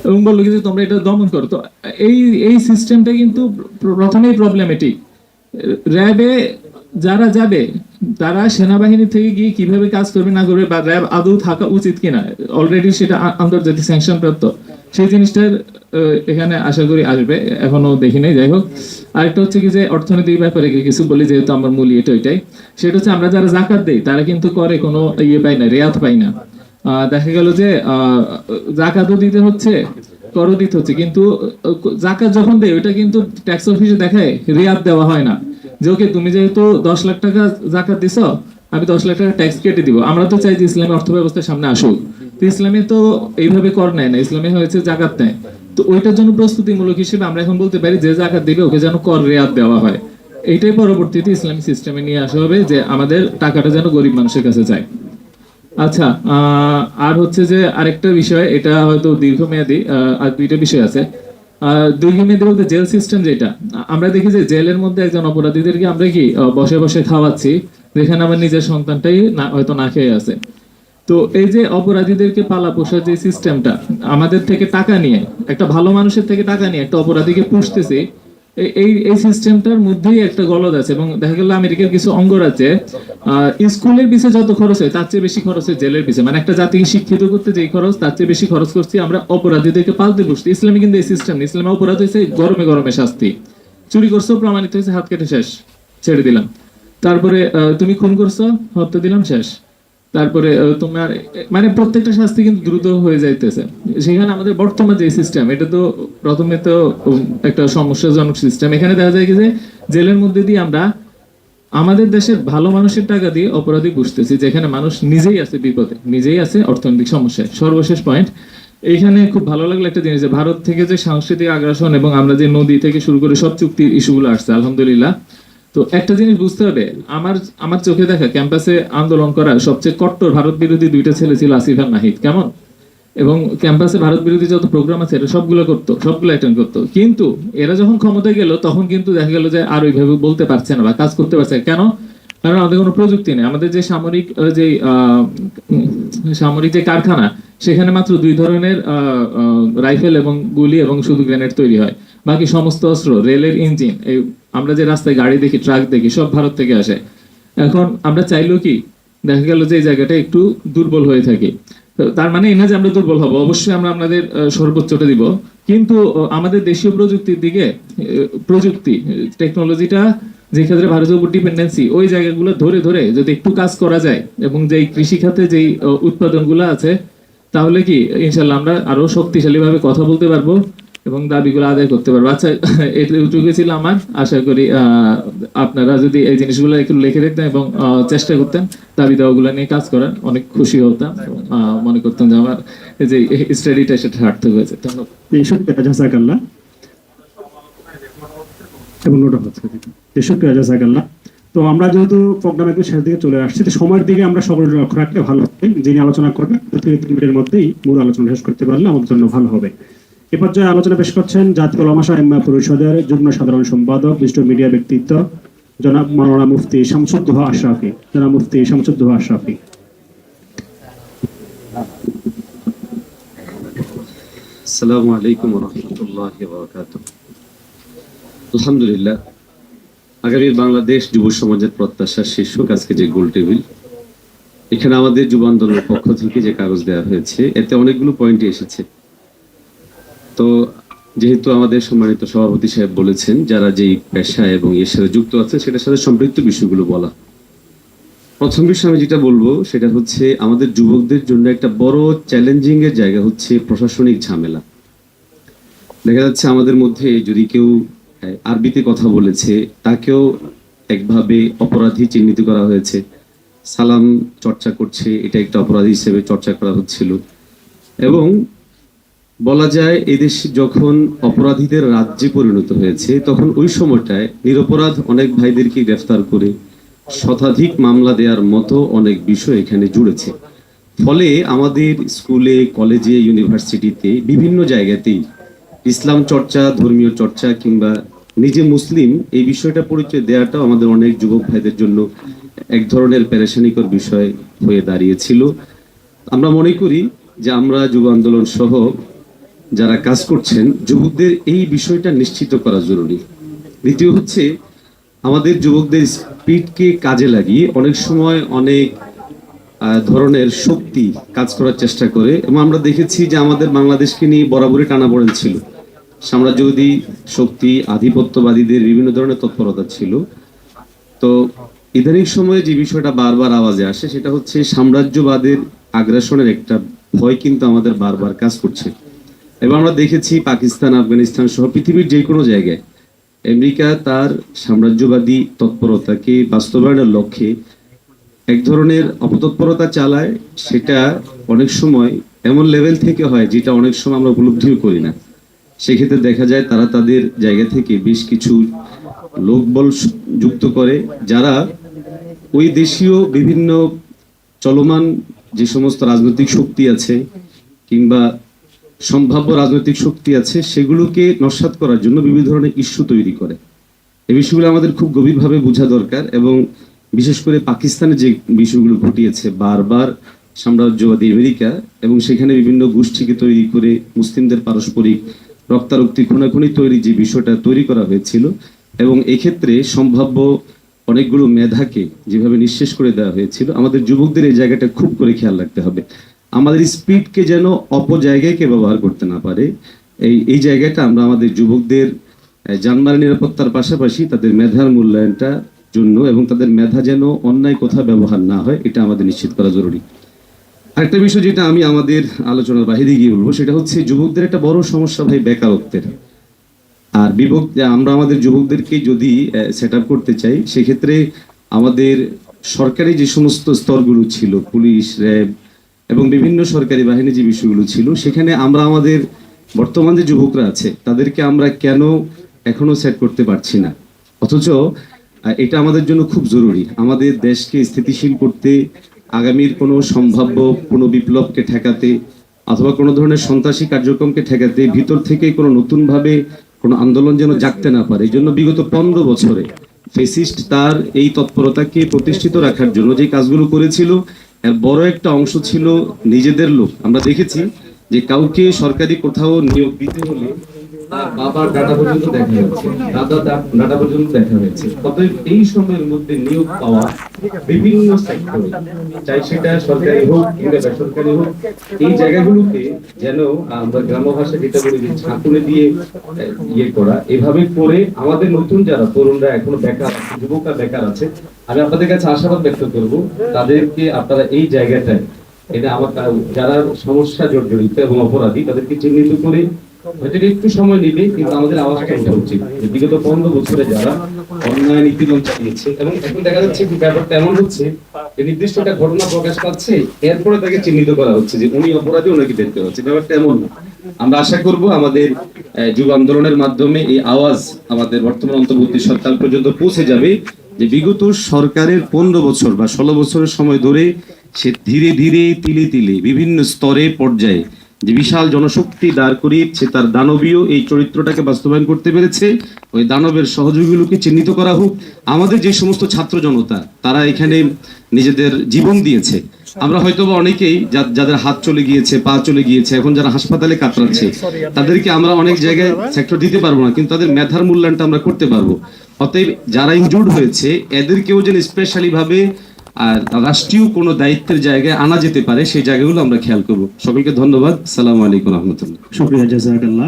এবং বললো কি যে তোমরা এটা দমন করো। তো এই এই সিস্টেমটা কিন্তু প্রথমেই প্রবলেমেটিক। র্যাবে যারা যাবে তারা সেনাবাহিনী থেকে গিয়ে কিভাবে কাজ করবে না করবে, বা র্যাব আদৌ থাকা উচিত কিনা, অলরেডি সেটা আন্তর্জাতিক স্যাংশন প্রাপ্ত, সেই জিনিসটার এখানে আশা করি আসবে, এখনো দেখি নাই। যাই হোক, আরেকটা হচ্ছে কি যে অর্থনৈতিক ব্যাপারে কিছু বলি, যেহেতু আমার মূল এটা ওইটাই। সেটা হচ্ছে আমরা যারা জাকাত দেই তারা কিন্তু করে কোনো ইয়ে পাই না, রেয়াত পাই না। দেখা গেল যে জাকাতও দিতে হচ্ছে, করও দিতে হচ্ছে, কিন্তু জাকাত যখন দেয় ওইটা কিন্তু ট্যাক্স অফিসে দেখায় রেয়াত দেওয়া হয় না, যে ওকে তুমি যেহেতু 10 লাখ টাকা জাকাত দিছ, আমি 10 লাখ টাকা ট্যাক্স কেটে দিব। আমরা তো চাই যে ইসলামী অর্থ ব্যবস্থার সামনে আসুক, তো ইসলামে তো এইভাবে কর নেয় না, ইসলামে হয়েছে জাকাত নেয়। তো ওইটার জন্য প্রস্তুতিমূলক হিসেবে আমরা এখন বলতে পারি যে জাকাত দিবে ওকে যেন কর রেয়াত দেওয়া হয়। এইটাই পরবর্তীতে ইসলামিক সিস্টেমে নিয়ে আসা হবে, যে আমাদের টাকাটা যেন গরিব মানুষের কাছে যায়। আচ্ছা, আর হচ্ছে যে আরেকটা বিষয়, এটা হয়তো দীর্ঘমেয়াদী, আর দুইটা বিষয় আছে। দীর্ঘমেয়াদী বলতে জেল সিস্টেম, যেটা আমরা দেখি যে জেলের মধ্যে একজন অপরাধীদেরকে আমরা কি বসে বসে খাওয়াচ্ছি, যেখানে আমার নিজের সন্তানটাই না হয়তো না খেয়ে আছে। তো এই যে অপরাধীদেরকে পালা পোষার যে সিস্টেমটা, আমাদের থেকে টাকা নিয়ে, একটা ভালো মানুষের থেকে টাকা নিয়ে একটা অপরাধীকে পুষতেছি, এই এই সিস্টেমটার মধ্যেই একটা গলদ আছে। এবং দেখা গেল আমেরিকার কিছু অঙ্গরাজ্যে স্কুলের পিছিয়ে যত খরচ হয় তার চেয়ে বেশি খরচ হয় জেলের পিছিয়ে। মানে একটা জাতিকে শিক্ষিত করতে যেই খরচ, তার চেয়ে বেশি খরচ করছি আমরা অপরাধীদেরকে পালতে পুষতে। ইসলামে কিন্তু এই সিস্টেম নেই। ইসলামে অপরাধ হয়েছে গরমে গরমে শাস্তি, চুরি করছো প্রমাণিত হয়েছে হাত কেটে শেষ, ছেড়ে দিলাম। তারপরে তুমি খুন করছো, হত্যা দিলাম, শেষ। তারপরে তোমার মানে প্রত্যেকটা শাস্তি কিন্তু দ্রুত হয়ে যাইতেছে। সেখানে আমাদের বর্তমান যে সিস্টেম, এটা তো প্রথমে তো একটা সমস্যাজনক সিস্টেম। এখানে দেখা যায় কি যে জেলের মধ্যে দিয়ে আমরা আমাদের দেশের ভালো মানুষের টাকা দিয়ে অপরাধী বুঝতেছি, যেখানে মানুষ নিজেই আছে বিপদে, নিজেই আছে অর্থনৈতিক সমস্যায়। সর্বশেষ পয়েন্ট, এইখানে খুব ভালো লাগলো একটা জিনিস, যে ভারত থেকে যে সাংস্কৃতিক আগ্রাসন এবং আমরা যে নদী থেকে শুরু করে সব চুক্তির ইস্যুগুলো আসছে, আলহামদুলিল্লাহ। তো একটা জিনিস বুঝতে হবে, আমার আমার চোখে দেখা ক্যাম্পাসে আন্দোলন করার সবচেয়ে কট্টর ভারত বিরোধী দুইটা ছেলে ছিল, আসিফ আর নাহিদ, কেমন? এবং ক্যাম্পাসে ভারত বিরোধী যত প্রোগ্রাম আছে এটা সবগুলো করতো, সবগুলো অ্যাটেন্ড করতো। কিন্তু এরা যখন ক্ষমতায় গেল তখন কিন্তু দেখা গেল যে আর ওইভাবে বলতে পারছে না বা কাজ করতে পারছে না। কেন? কারণ আমাদের কোনো প্রযুক্তি নেই। আমাদের যে সামরিক যে সামরিক যে কারখানা, সেখানে মাত্র 2 ধরনের রাইফেল এবং গুলি এবং শুধু গ্রেনেড তৈরি হয়। বাকি সমস্ত অস্ত্র, রেলের ইঞ্জিন, এই আমরা যে রাস্তায় গাড়ি দেখি, ট্রাক দেখি, সব ভারত থেকে আসে। এখন আমরা চাইলেও কি, দেখা গেল যে এই জায়গাটা একটু দুর্বল হয়ে থাকে। তার মানে এই না যে আমরা দুর্বল হব, অবশ্যই আমরা আপনাদের সর্বোচ্চটা দিব। কিন্তু আমাদের দেশীয় প্রযুক্তির দিকে, প্রযুক্তি টেকনোলজিটা যে ক্ষেত্রে ভারতের উপর ডিপেন্ডেন্সি, ওই জায়গাগুলো ধরে ধরে যদি একটু কাজ করা যায়, এবং যেই কৃষি খাতে যেই উৎপাদনগুলো আছে, তাহলে কি ইনশাল্লাহ আমরা আরো শক্তিশালী ভাবে কথা বলতে পারবো এবং দাবিগুলো আদায় করতে পারবো। আচ্ছা, এইটুকু ছিল আমার। আশা করি আপনারা যদি এই জিনিসগুলো একটু লিখে রাখতেন এবং চেষ্টা করতেন দাবি দাওয়াগুলো নিয়ে কাজ করার, অনেক খুশি হতাম। মনে করতাম যে আমার এই যে স্টাডিটা সেটা সার্থক হয়েছে। ধন্যবাদ। জাযাকাল্লাহ এবং নোট হচ্ছে শুকরিয়া জাযাকাল্লাহ। তো আমরা যেহেতু প্রোগ্রাম একটু শেষ দিকে চলে আসছি, তো সময়ের দিকে আমরা সকলে লক্ষ্য রাখলে ভালো হবে। যিনি আলোচনা করবেন 2-3 মিনিটের মধ্যেই মূল আলোচনা শেষ করতে পারলে আমাদের জন্য ভালো হবে। এ পর্যায়ে আলোচনা পেশ করছেন জাতীয় উলামা আইম্মা পরিষদের যুগ্ম সাধারণ সম্পাদক, বিশিষ্ট মিডিয়া ব্যক্তিত্ব জনাব মাওলানা মুফতি শামসুদ্দোহা আশরাফি। জনাব মুফতি শামসুদ্দোহা আশরাফি। আসসালামু আলাইকুম ওয়া রাহমাতুল্লাহি ওয়া বারাকাতুহু। আলহামদুলিল্লাহ, আগামীর বাংলাদেশ যুব সমাজের প্রত্যাশা শীর্ষক আজকে যে গোল টেবিল, এখানে আমাদের যুব আন্দোলনের পক্ষ থেকে যে কাগজ দেওয়া হয়েছে, এতে অনেকগুলো পয়েন্টই এসেছে। তো যেহেতু আমাদের সম্মানিত সভাপতি সাহেব বলেছেন যারা যেই পেশা এবং এর সাথে যুক্ত আছে সেটার সাথে সম্পৃক্ত বিষয়গুলো বলা, প্রথম বিষয় আমি যেটা বলবো সেটা হচ্ছে আমাদের যুবকদের জন্য একটা বড় চ্যালেঞ্জিং এর জায়গা হচ্ছে প্রশাসনিক ঝামেলা। দেখা যাচ্ছে আমাদের মধ্যে যদি কেউ আরবিতে কথা বলেছে তাকেও একভাবে অপরাধী চিহ্নিত করা হয়েছে, সালাম চর্চা করছে এটা একটা অপরাধী হিসেবে চর্চা করা হচ্ছিল। এবং বলা যায় এদেশ যখন অপরাধীদের রাজ্যে পরিণত হয়েছে তখন ওই সময়টায় নিরপরাধ অনেক ভাইদেরকে গ্রেফতার করে শতাধিক মামলা দেওয়ার মতো অনেক বিষয় এখানে জুড়েছে। ফলে আমাদের স্কুলে, কলেজে, ইউনিভার্সিটিতে বিভিন্ন জায়গাতেই ইসলাম চর্চা, ধর্মীয় চর্চা কিংবা নিজে মুসলিম এই বিষয়টা পরিচয় দেওয়াটাও আমাদের অনেক যুবক ভাইদের জন্য এক ধরনের পেরেশানিকর বিষয় হয়ে দাঁড়িয়েছিল। আমরা মনে করি যে আমরা যুব আন্দোলন সহ যারা কাজ করছেন, যুবকদের এই বিষয়টা নিশ্চিত করা জরুরি। দ্বিতীয় হচ্ছে, আমাদের যুবকদের স্পিডকে কাজে লাগিয়ে অনেক সময় অনেক ধরনের শক্তি কাজ করার চেষ্টা করে, এবং আমরা দেখেছি যে আমাদের বাংলাদেশকে নিয়ে বরাবরই টানাপোড়েন ছিল। সাম্রাজ্যবাদী শক্তি, আধিপত্যবাদীদের বিভিন্ন ধরনের তৎপরতা ছিল। তো ইদানিং সময়ে যে বিষয়টা বারবার আওয়াজে আসে সেটা হচ্ছে সাম্রাজ্যবাদের আগ্রাসনের একটা ভয় কিন্তু আমাদের বারবার কাজ করছে। এবং আমরা দেখেছি পাকিস্তান, আফগানিস্তান সহ পৃথিবীর যে কোনো জায়গায় আমেরিকা তার সাম্রাজ্যবাদী তৎপরতাকে বাস্তবায়নের লক্ষ্যে এক ধরনের অপতৎপরতা চালায়। সেটা অনেক সময় এমন লেভেল থেকে হয় যেটা অনেক সময় আমরা উপলব্ধিও করি না। সেক্ষেত্রে দেখা যায় তারা তাদের জায়গা থেকে বেশ কিছু লোকবল যুক্ত করে, যারা ওই দেশীয় বিভিন্ন চলমান যে সমস্ত রাজনৈতিক শক্তি আছে কিংবা সম্ভাব্য রাজনৈতিক শক্তি আছে সেগুলোকে নস্যাৎ করার জন্য বিভিন্ন ধরনের ইস্যু তৈরি করে। এই বিষয়গুলো আমাদের খুব গভীরভাবে বোঝা দরকার, এবং বিশেষ করে পাকিস্তানে যে বিষয়গুলো ঘটিয়েছে বারবার সাম্রাজ্যবাদী আমেরিকা, এবং সেখানে বিভিন্ন গোষ্ঠীকে তৈরি করে মুসলিমদের পারস্পরিক রক্তারক্তি খুনাখুনি তৈরি যে বিষয়টা তৈরি করা হয়েছিল, এবং এক্ষেত্রে সম্ভাব্য অনেকগুলো মেধাকে যেভাবে নিঃশেষ করে দেওয়া হয়েছিল, আমাদের যুবকদের এই জায়গাটা খুব করে খেয়াল রাখতে হবে। আমাদের স্পিডকে যেন অপজায়গায় কে ব্যবহার করতে না পারে, এই জায়গাটা আমরা আমাদের যুবকদের জানমাল নিরাপত্তার পাশাপাশি তাদের মেধার মূল্যায়নটা জন্য এবং তাদের মেধা যেন অন্যায় কোথাও ব্যবহার না হয়, এটা আমাদের নিশ্চিত করা জরুরি। আরেকটা বিষয় যেটা আমি আমাদের আলোচনার বাইরে গিয়ে বলবো সেটা হচ্ছে যুবকদের একটা বড় সমস্যা ভাই বেকারত্বের। আর আমরা আমাদের যুবকদেরকে যদি সেট আপ করতে চাই, সেক্ষেত্রে আমাদের সরকারি যে সমস্ত স্তরগুলো ছিল, পুলিশ, র্যাব এবং বিভিন্ন সরকারি বাহিনী যে বিষয়গুলো ছিল, সেখানে আমরা আমাদের বর্তমান যে যুবকরা আছে তাদেরকে আমরা কেন এখনো সেট করতে পারছি না? অথচ এটা আমাদের জন্য খুব জরুরি। আমাদের দেশকে স্থিতিশীল করতে, আগামীর কোনো সম্ভাব্য কোনো বিপ্লবকে ঠেকাতে অথবা কোনো ধরনের সন্ত্রাসী কার্যক্রমকে ঠেকাতে ভিতর থেকে কোনো নতুনভাবে কোনো আন্দোলন যেন জাগতে না পারে, এই জন্য বিগত 15 বছরে ফেসিস্ট তার এই তৎপরতাকে প্রতিষ্ঠিত রাখার জন্য যে কাজগুলো করেছিল, এর বড় একটা অংশ ছিল নিজেদের লোক। আমরা দেখেছি যে কাউকে সরকারি কোথাও নিয়োগ দিতে হলে তার বাবার ডাটা পর্যন্ত দেখা হয়েছে, ডাটা পর্যন্ত দেখা হয়েছে। অতএব এই সময়ের মধ্যে নিয়োগ পাওয়া বিভিন্ন সেক্টরে, চাই সেটা সরকারি হোক কিংবা বেসরকারি হোক, এই জায়গাগুলোকে যেন আমরা গ্রাম্য ভাষা যেটা বলি যে ঝাঁকুনি দিয়ে ইয়ে করা, এভাবে করে আমাদের নতুন যারা তরুণরা এখনো বেকার আছে, যুবকরা বেকার আছে, আমি আপনাদের কাছে আশাবাদ ব্যক্ত করব তাদেরকে আপনারা এই জায়গাটায় এটা আমার যারা সমস্যা জর্জরিত এবং অপরাধী তাদেরকে চিহ্নিত করে, হয়তো একটু সময় নেবে কিন্তু আমাদের আওয়াজটা ওঠা উচিত। বিগত 15 বছরে যারা অন্যায় নীতিগণ চালিয়েছে, এবং এখন দেখা যাচ্ছে ব্যাপারটা এমন হচ্ছে যে নির্দিষ্ট একটা ঘটনা প্রকাশ পাচ্ছে, এরপরে তাকে চিহ্নিত করা হচ্ছে যে উনি অপরাধী, ওনাকে বের করা হচ্ছে। ব্যাপারটা এমন না। আমরা আশা করব আমাদের যুব আন্দোলনের মাধ্যমে এই আওয়াজ আমাদের বর্তমান অন্তর্বর্তী সরকার পর্যন্ত পৌঁছে যাবে, যে বিগত সরকারের 15 বছর বা 16 বছরের সময় ধরে সে ধীরে ধীরে তিলে তিলে বিভিন্ন স্তরে পর্যায়ে যে বিশাল জনশক্তি দাঁড় করিয়ে সে তার দানবীয় এই চরিত্রটাকে বাস্তবায়ন করতে পেরেছে। ওই দানবের সহযোগীগুলোকে চিহ্নিত করা হোক। আমাদের যে সমস্ত ছাত্র জনতা তারা এখানে নিজেদের জীবন দিয়েছে, আমরা হয়তো বা অনেকেই যাদের হাত চলে গিয়েছে, পা চলে গিয়েছে, এখন যারা হাসপাতালে কাতরাচ্ছে, তাদেরকে আমরা অনেক জায়গায় সেক্টর দিতে পারবো না, কিন্তু তাদের মেধার মূল্যায়নটা আমরা করতে পারবো। অতএব যারা ইনজুর্ড হয়েছে এদেরকেও যেন স্পেশালি ভাবে আর রাষ্ট্রীয় কোনো দায়িত্বের জায়গায় আনা যেতে পারে, সেই জায়গাগুলো আমরা খেয়াল করবো। সকলকে ধন্যবাদ। আসসালামু আলাইকুম রহমতুল্লাহ। শুকরিয়া, জাযাকাল্লাহ।